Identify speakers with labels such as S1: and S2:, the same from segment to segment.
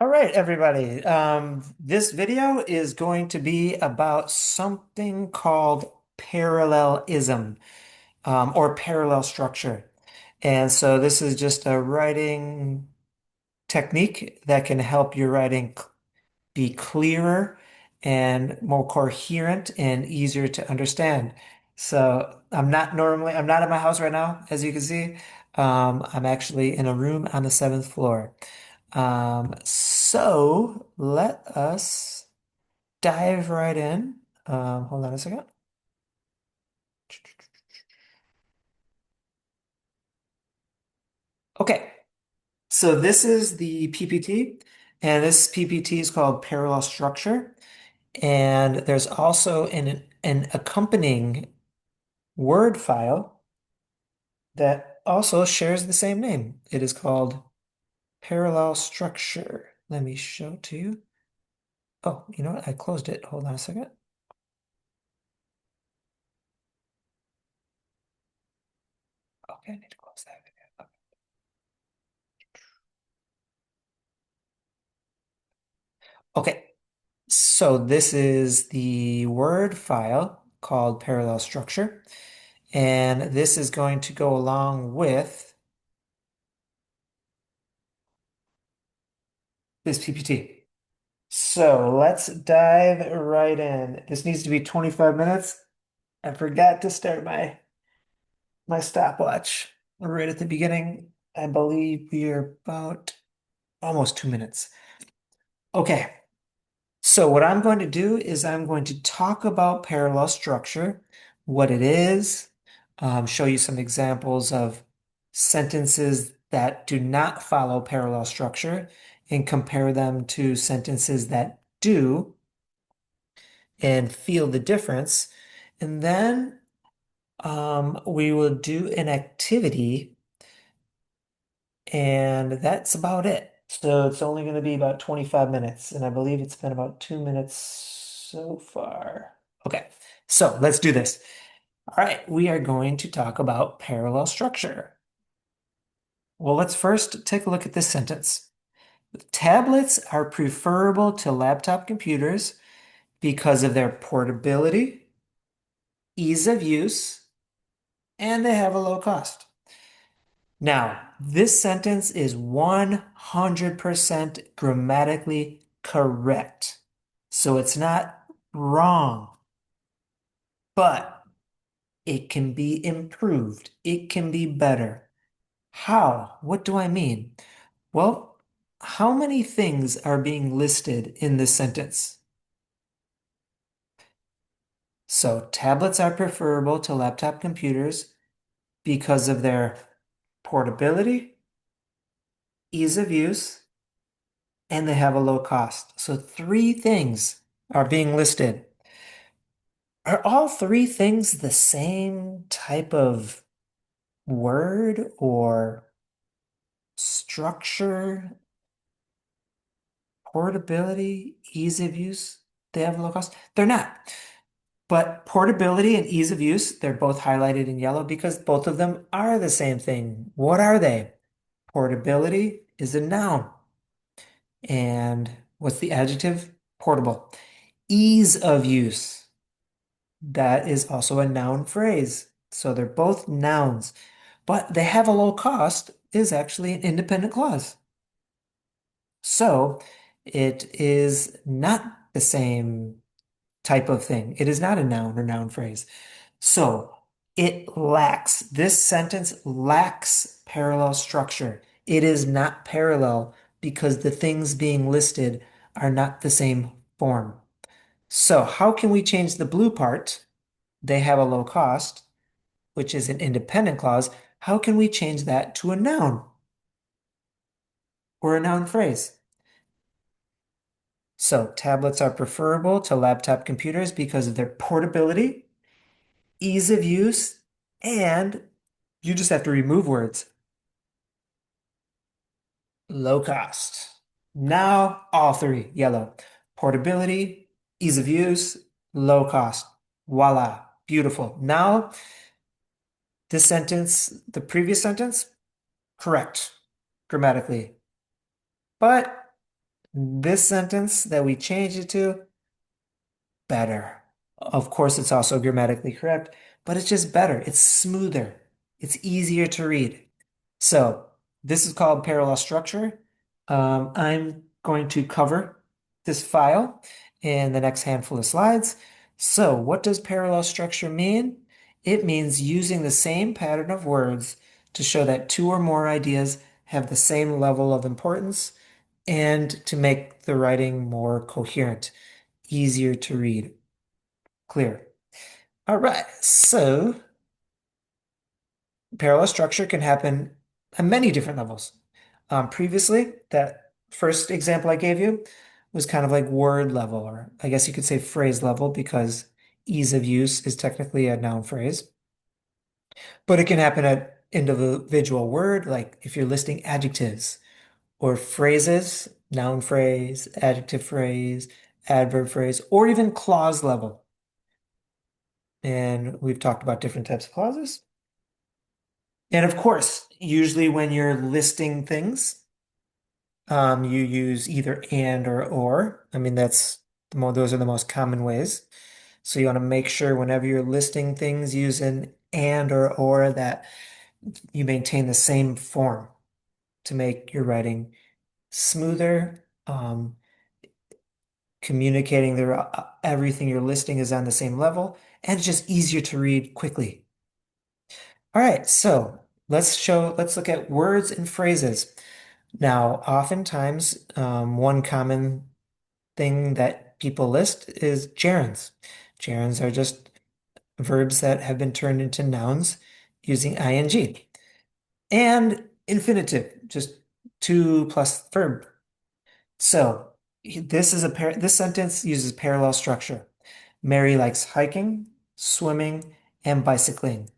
S1: All right, everybody. This video is going to be about something called parallelism, or parallel structure. And so this is just a writing technique that can help your writing be clearer and more coherent and easier to understand. So I'm not at my house right now, as you can see. I'm actually in a room on the seventh floor. So let us dive right in. Hold on a second. Okay, so this is the PPT, and this PPT is called Parallel Structure. And there's also an accompanying Word file that also shares the same name. It is called Parallel Structure. Let me show it to you. Oh, you know what? I closed it. Hold on a second. Okay, I need to close that video. Okay, so this is the Word file called Parallel Structure, and this is going to go along with this PPT. So let's dive right in. This needs to be 25 minutes. I forgot to start my stopwatch right at the beginning. I believe we are about almost 2 minutes. Okay, so what I'm going to do is I'm going to talk about parallel structure, what it is, show you some examples of sentences that do not follow parallel structure, and compare them to sentences that do, and feel the difference. And then we will do an activity, and that's about it. So it's only going to be about 25 minutes, and I believe it's been about 2 minutes so far. Okay, so let's do this. All right, we are going to talk about parallel structure. Well, let's first take a look at this sentence. Tablets are preferable to laptop computers because of their portability, ease of use, and they have a low cost. Now, this sentence is 100% grammatically correct. So it's not wrong, but it can be improved. It can be better. How? What do I mean? Well, how many things are being listed in this sentence? So, tablets are preferable to laptop computers because of their portability, ease of use, and they have a low cost. So three things are being listed. Are all three things the same type of word or structure? Portability, ease of use, they have a low cost? They're not. But portability and ease of use, they're both highlighted in yellow because both of them are the same thing. What are they? Portability is a noun. And what's the adjective? Portable. Ease of use. That is also a noun phrase. So they're both nouns, but they have a low cost is actually an independent clause. So it is not the same type of thing. It is not a noun or noun phrase. So this sentence lacks parallel structure. It is not parallel because the things being listed are not the same form. So how can we change the blue part? They have a low cost, which is an independent clause. How can we change that to a noun or a noun phrase? So tablets are preferable to laptop computers because of their portability, ease of use, and you just have to remove words. Low cost. Now all three, yellow. Portability, ease of use, low cost. Voila, beautiful. Now this sentence, the previous sentence, correct grammatically. But This sentence that we changed it to, better. Of course, it's also grammatically correct, but it's just better. It's smoother. It's easier to read. So this is called parallel structure. I'm going to cover this file in the next handful of slides. So what does parallel structure mean? It means using the same pattern of words to show that two or more ideas have the same level of importance and to make the writing more coherent, easier to read, clear. All right, so parallel structure can happen at many different levels. Previously, that first example I gave you was kind of like word level, or I guess you could say phrase level, because ease of use is technically a noun phrase. But it can happen at individual word, like if you're listing adjectives or phrases, noun phrase, adjective phrase, adverb phrase, or even clause level. And we've talked about different types of clauses. And of course, usually when you're listing things, you use either and or or. I mean, those are the most common ways. So you want to make sure whenever you're listing things using and or that you maintain the same form to make your writing smoother, communicating everything you're listing is on the same level, and it's just easier to read quickly. All right, so let's look at words and phrases. Now, oftentimes, one common thing that people list is gerunds. Gerunds are just verbs that have been turned into nouns using ing. And infinitive, just to plus verb. So this sentence uses parallel structure. Mary likes hiking, swimming, and bicycling.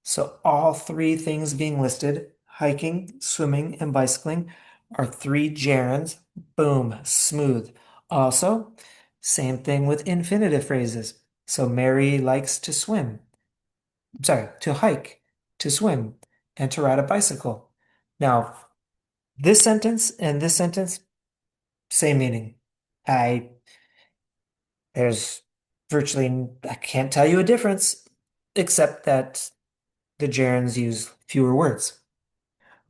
S1: So all three things being listed, hiking, swimming, and bicycling, are three gerunds. Boom, smooth. Also, same thing with infinitive phrases. So Mary likes to swim. Sorry, to hike, to swim, and to ride a bicycle. Now, this sentence and this sentence, same meaning. I There's I can't tell you a difference, except that the gerunds use fewer words.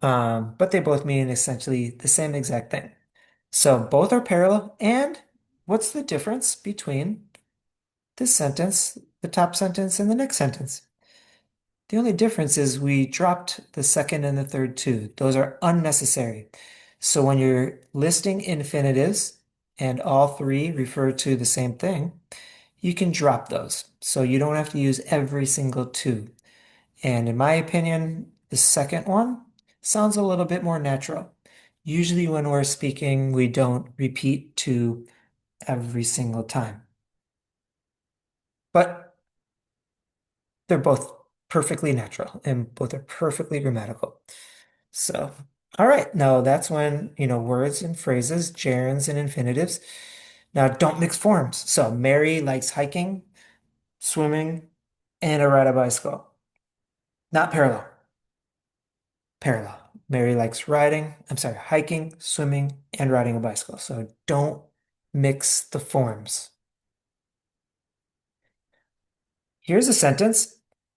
S1: But they both mean essentially the same exact thing. So both are parallel. And what's the difference between this sentence, the top sentence, and the next sentence? The only difference is we dropped the second and the third two. Those are unnecessary. So when you're listing infinitives and all three refer to the same thing, you can drop those. So you don't have to use every single two. And in my opinion, the second one sounds a little bit more natural. Usually when we're speaking, we don't repeat to every single time. But they're both perfectly natural and both are perfectly grammatical. So, all right, now that's when, words and phrases, gerunds and infinitives. Now don't mix forms. So Mary likes hiking, swimming, and to ride a bicycle. Not parallel. Parallel. Mary likes hiking, swimming, and riding a bicycle. So don't mix the forms. Here's a sentence.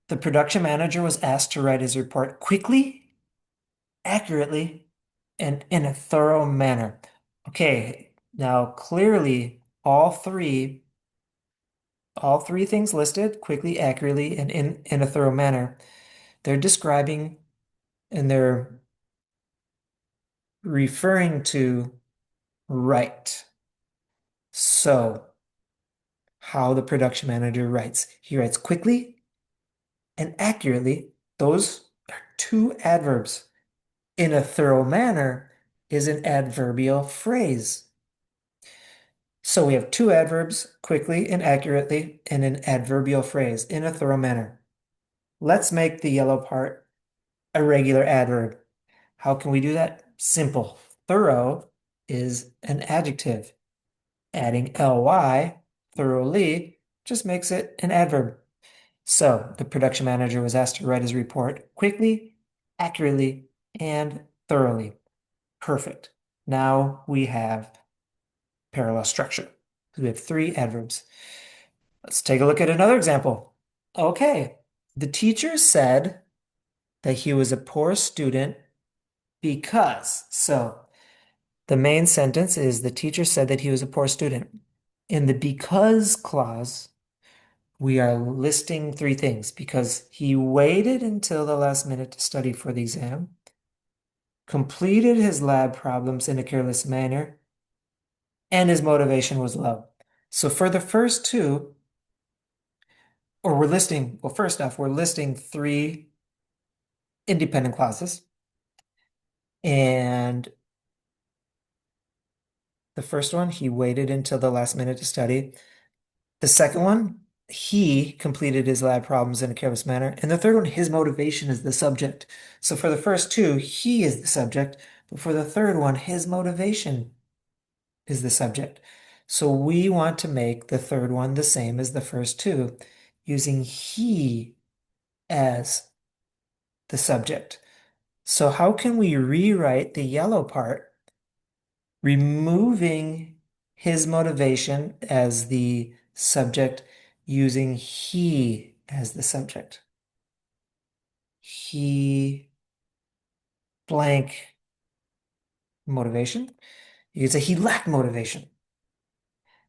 S1: The production manager was asked to write his report quickly, accurately, and in a thorough manner. Okay, now clearly all three things listed, quickly, accurately, and in a thorough manner, they're describing and they're referring to write. So, how the production manager writes. He writes quickly and accurately. Those are two adverbs. In a thorough manner is an adverbial phrase. So we have two adverbs, quickly and accurately, and an adverbial phrase, in a thorough manner. Let's make the yellow part a regular adverb. How can we do that? Simple. Thorough is an adjective. Adding ly, thoroughly, just makes it an adverb. So the production manager was asked to write his report quickly, accurately, and thoroughly. Perfect. Now we have parallel structure. We have three adverbs. Let's take a look at another example. Okay, the teacher said that he was a poor student because. So the main sentence is the teacher said that he was a poor student. In the because clause, we are listing three things because he waited until the last minute to study for the exam, completed his lab problems in a careless manner, and his motivation was low. So for the first two, or we're listing, well, first off, we're listing three independent clauses. And the first one, he waited until the last minute to study. The second one, he completed his lab problems in a careless manner. And the third one, his motivation is the subject. So for the first two, he is the subject. But for the third one, his motivation is the subject. So we want to make the third one the same as the first two, using he as the subject. So how can we rewrite the yellow part, removing his motivation as the subject, using he as the subject? He blank motivation. You could say he lacked motivation.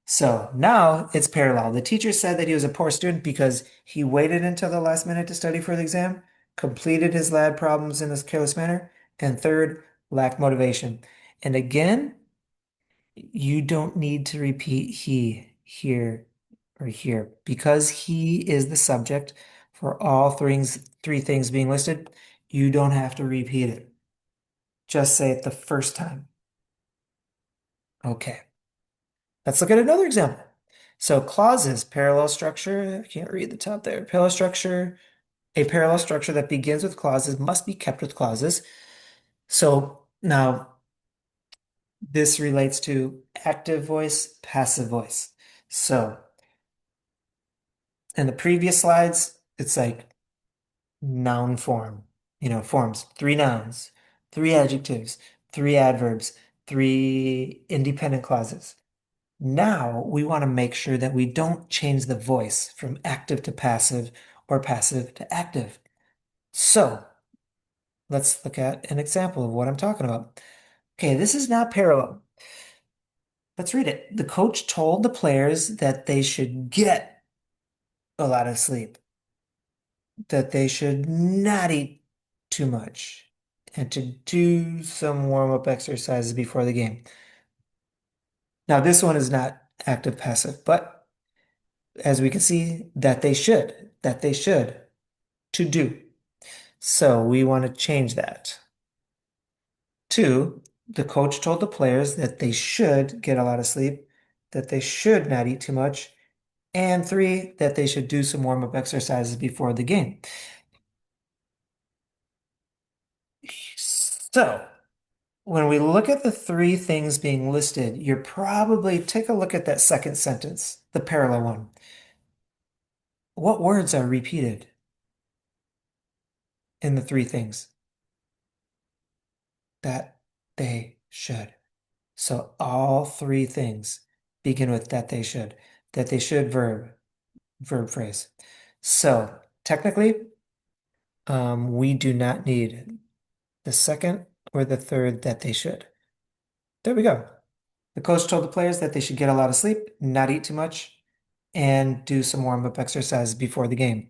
S1: So now it's parallel. The teacher said that he was a poor student because he waited until the last minute to study for the exam, completed his lab problems in a careless manner, and third, lacked motivation. And again, you don't need to repeat he here or here because he is the subject for all three things being listed. You don't have to repeat it. Just say it the first time. Okay. Let's look at another example. So clauses, parallel structure. I can't read the top there. Parallel structure. A parallel structure that begins with clauses must be kept with clauses. So now this relates to active voice, passive voice. So in the previous slides, it's like noun form, forms, three nouns, three adjectives, three adverbs, three independent clauses. Now we want to make sure that we don't change the voice from active to passive or passive to active. So let's look at an example of what I'm talking about. Okay, this is not parallel. Let's read it. The coach told the players that they should get a lot of sleep, that they should not eat too much, and to do some warm-up exercises before the game. Now, this one is not active passive, but as we can see, that they should, to do. So we want to change that. Two, the coach told the players that they should get a lot of sleep, that they should not eat too much, and three, that they should do some warm-up exercises before the game. So when we look at the three things being listed, you're probably take a look at that second sentence, the parallel one. What words are repeated in the three things? That they should. So all three things begin with that they should. That they should verb phrase. So technically, we do not need the second or the third that they should. There we go. The coach told the players that they should get a lot of sleep, not eat too much, and do some warm-up exercise before the game.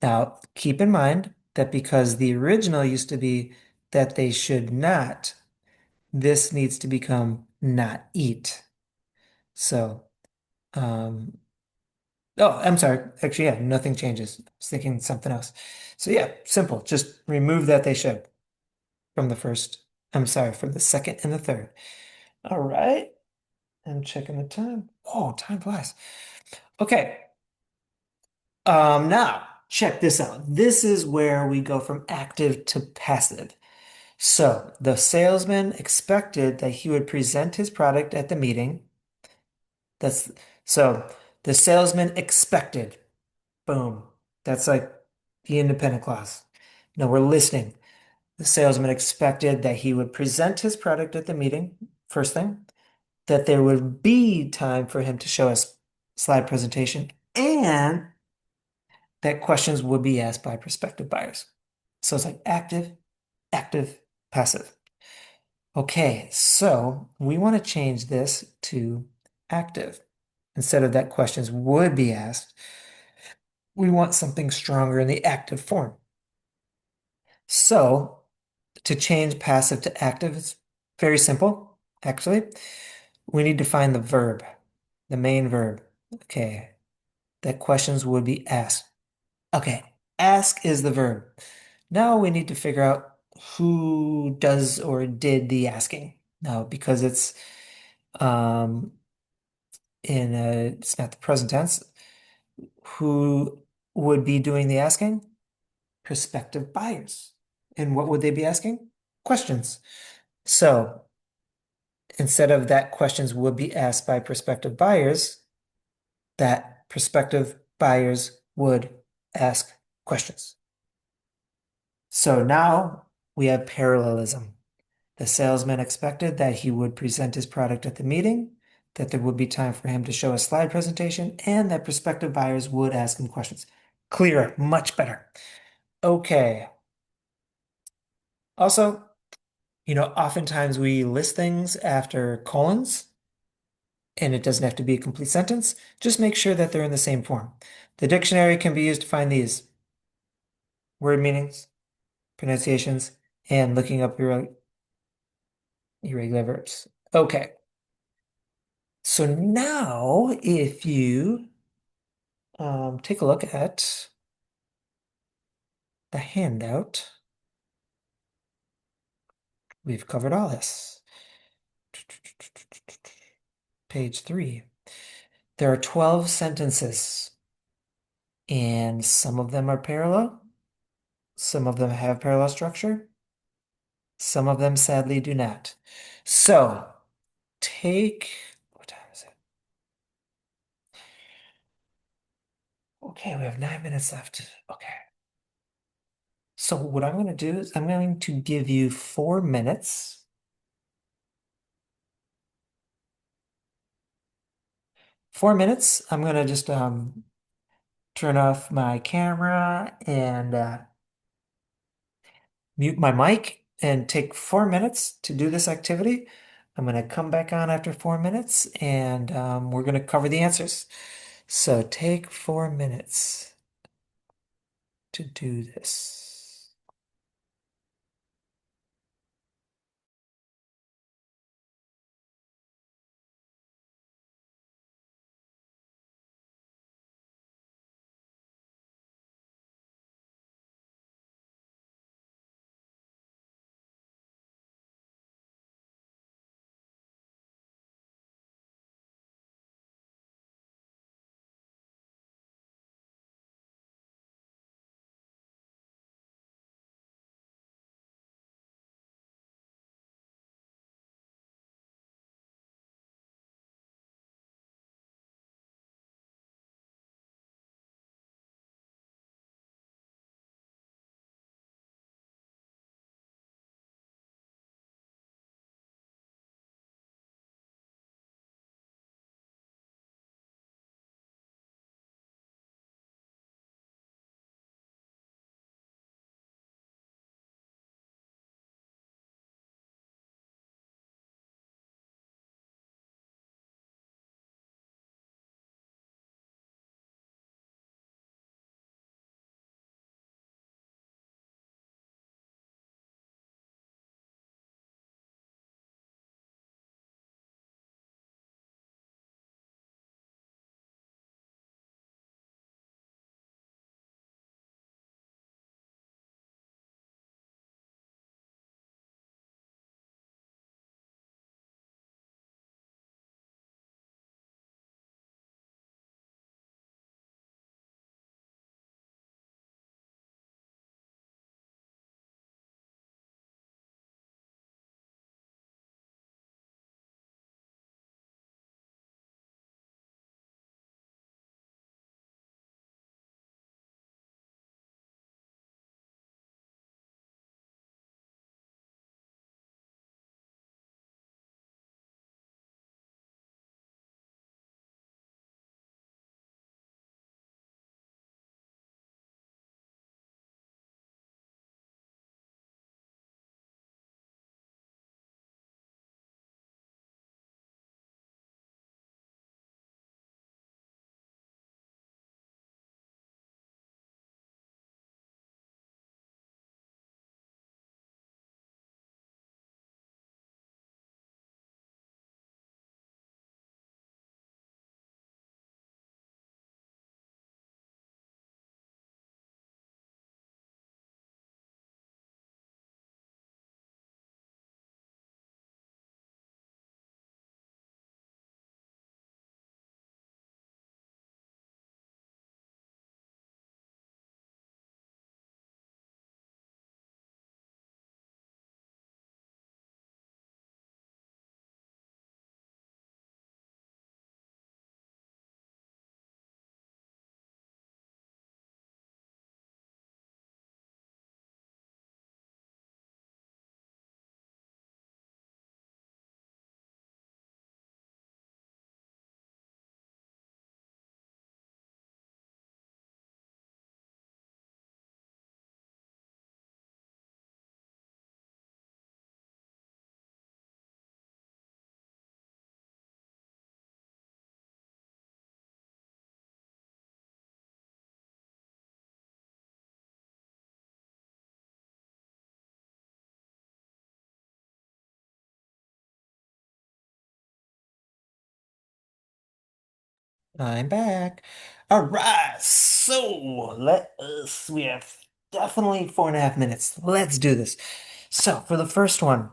S1: Now, keep in mind that because the original used to be that they should not, this needs to become not eat. So, oh, I'm sorry. Actually, yeah, nothing changes. I was thinking something else. So yeah, simple. Just remove that they should from the first. I'm sorry, from the second and the third. All right. I'm checking the time. Oh, time flies. Okay. Now check this out. This is where we go from active to passive. So the salesman expected that he would present his product at the meeting. That's so the salesman expected. Boom. That's like the independent clause. No, we're listening. The salesman expected that he would present his product at the meeting, first thing. that there would be time for him to show us slide presentation, and that questions would be asked by prospective buyers. So it's like active, active, passive. Okay, so we want to change this to active. Instead of that questions would be asked, we want something stronger in the active form. So to change passive to active, it's very simple, actually. We need to find the verb, the main verb. Okay, that questions would be asked. Okay, ask is the verb. Now we need to figure out who does or did the asking. Now, because um it's not the present tense, who would be doing the asking? Prospective buyers. And what would they be asking? Questions. So instead of that questions would be asked by prospective buyers, that prospective buyers would ask questions. So now we have parallelism. The salesman expected that he would present his product at the meeting, that there would be time for him to show a slide presentation, and that prospective buyers would ask him questions. Clearer, much better. Okay. Also, oftentimes we list things after colons, and it doesn't have to be a complete sentence. Just make sure that they're in the same form. The dictionary can be used to find these word meanings, pronunciations, and looking up irregular verbs. Okay. So now if you take a look at the handout, we've covered all this. Page 3. There are 12 sentences, and some of them are parallel. Some of them have parallel structure. Some of them sadly do not. So what time is it? Okay, we have 9 minutes left. Okay. So what I'm going to do is I'm going to give you 4 minutes. 4 minutes. I'm going to just turn off my camera and mute my mic and take 4 minutes to do this activity. I'm going to come back on after 4 minutes and we're going to cover the answers. So take 4 minutes to do this. I'm back. All right, so we have definitely 4.5 minutes. Let's do this. So, for the first one,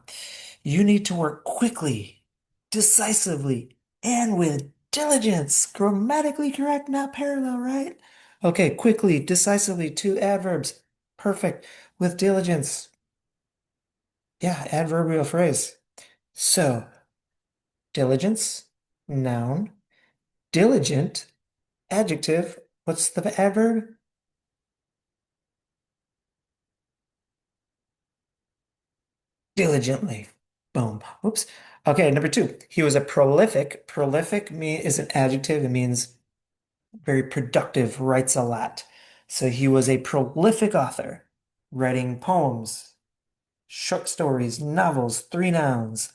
S1: you need to work quickly, decisively, and with diligence. Grammatically correct, not parallel, right? Okay, quickly, decisively, two adverbs. Perfect. With diligence. Yeah, adverbial phrase. So, diligence, noun, diligent, adjective. What's the adverb? Diligently. Boom. Whoops. Okay, number two. He was a prolific. Is an adjective. It means very productive, writes a lot. So he was a prolific author, writing poems, short stories, novels, three nouns.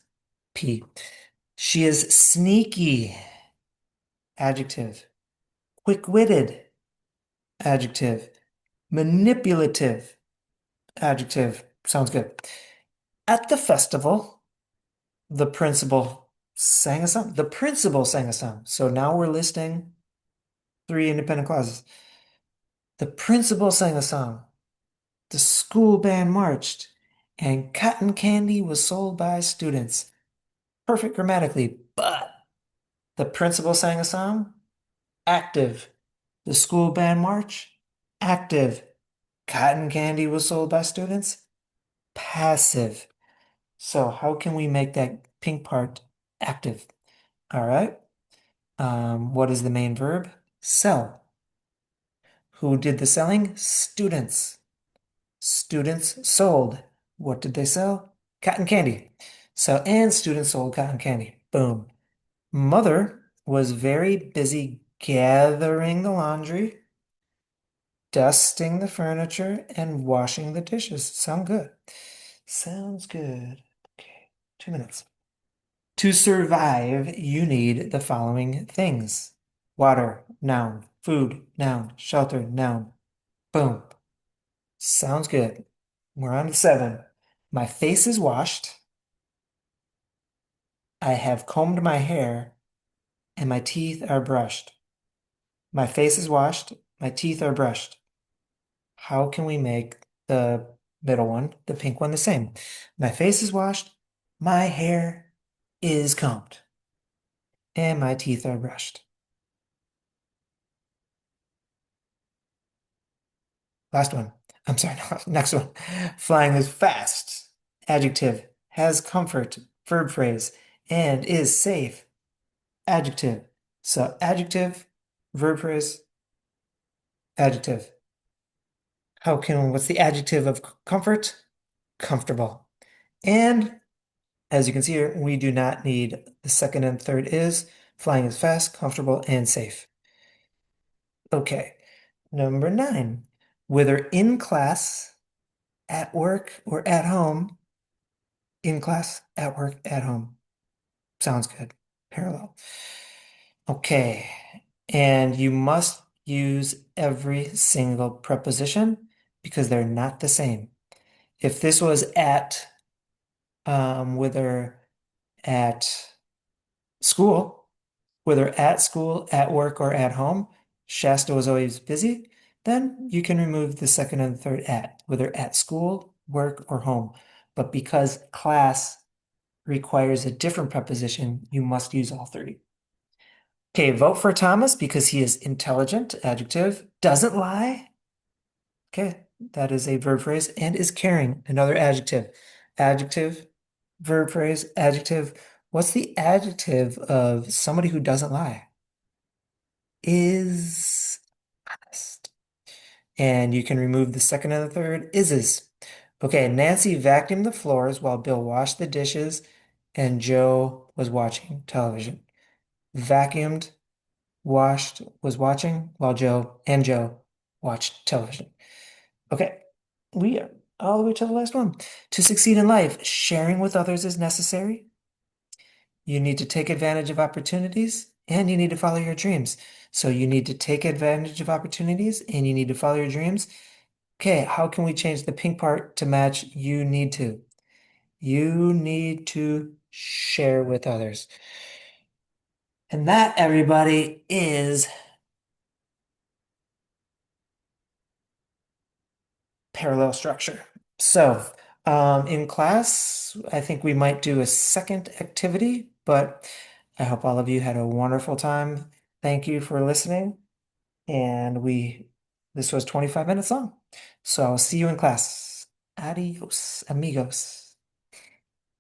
S1: P. She is sneaky. Adjective. Quick-witted. Adjective. Manipulative. Adjective. Sounds good. At the festival, the principal sang a song. The principal sang a song. So now we're listing three independent clauses. The principal sang a song. The school band marched. And cotton candy was sold by students. Perfect grammatically, but the principal sang a song. Active. The school band march. Active. Cotton candy was sold by students. Passive. So how can we make that pink part active? All right. What is the main verb? Sell. Who did the selling? Students. Students sold. What did they sell? Cotton candy. So, and students sold cotton candy. Boom. Mother was very busy gathering the laundry, dusting the furniture, and washing the dishes. Sound good? Sounds good. Okay, 2 minutes. To survive, you need the following things. Water, noun. Food, noun. Shelter, noun. Boom. Sounds good. We're on to seven. My face is washed. I have combed my hair, and my teeth are brushed. My face is washed. My teeth are brushed. How can we make the middle one, the pink one, the same? My face is washed. My hair is combed, and my teeth are brushed. Last one. I'm sorry, next one. Flying is fast. Adjective. Has comfort. Verb phrase. And is safe. Adjective. So adjective, verb phrase, adjective. What's the adjective of comfort? Comfortable. And as you can see here, we do not need the second and third is. Flying is fast, comfortable, and safe. Okay. Number nine. Whether in class, at work, or at home, in class, at work, at home. Sounds good. Parallel. Okay. And you must use every single preposition because they're not the same. If this was at, whether at school, whether at school, at work, or at home, Shasta was always busy, then you can remove the second and third at, whether at school, work, or home. But because class requires a different preposition, you must use all three. Okay, vote for Thomas because he is intelligent, adjective, doesn't lie. Okay, that is a verb phrase, and is caring, another adjective. Adjective, verb phrase, adjective. What's the adjective of somebody who doesn't lie? Is honest. And you can remove the second and the third, is. Okay, Nancy vacuumed the floors while Bill washed the dishes and Joe was watching television. Vacuumed, washed, was watching while Joe watched television. Okay, we are all the way to the last one. To succeed in life, sharing with others is necessary. You need to take advantage of opportunities and you need to follow your dreams. So you need to take advantage of opportunities and you need to follow your dreams. Okay, how can we change the pink part to match you need to? You need to share with others. And that, everybody, is parallel structure. So, in class, I think we might do a second activity, but I hope all of you had a wonderful time. Thank you for listening. And this was 25 minutes long. So I'll see you in class. Adios, amigos.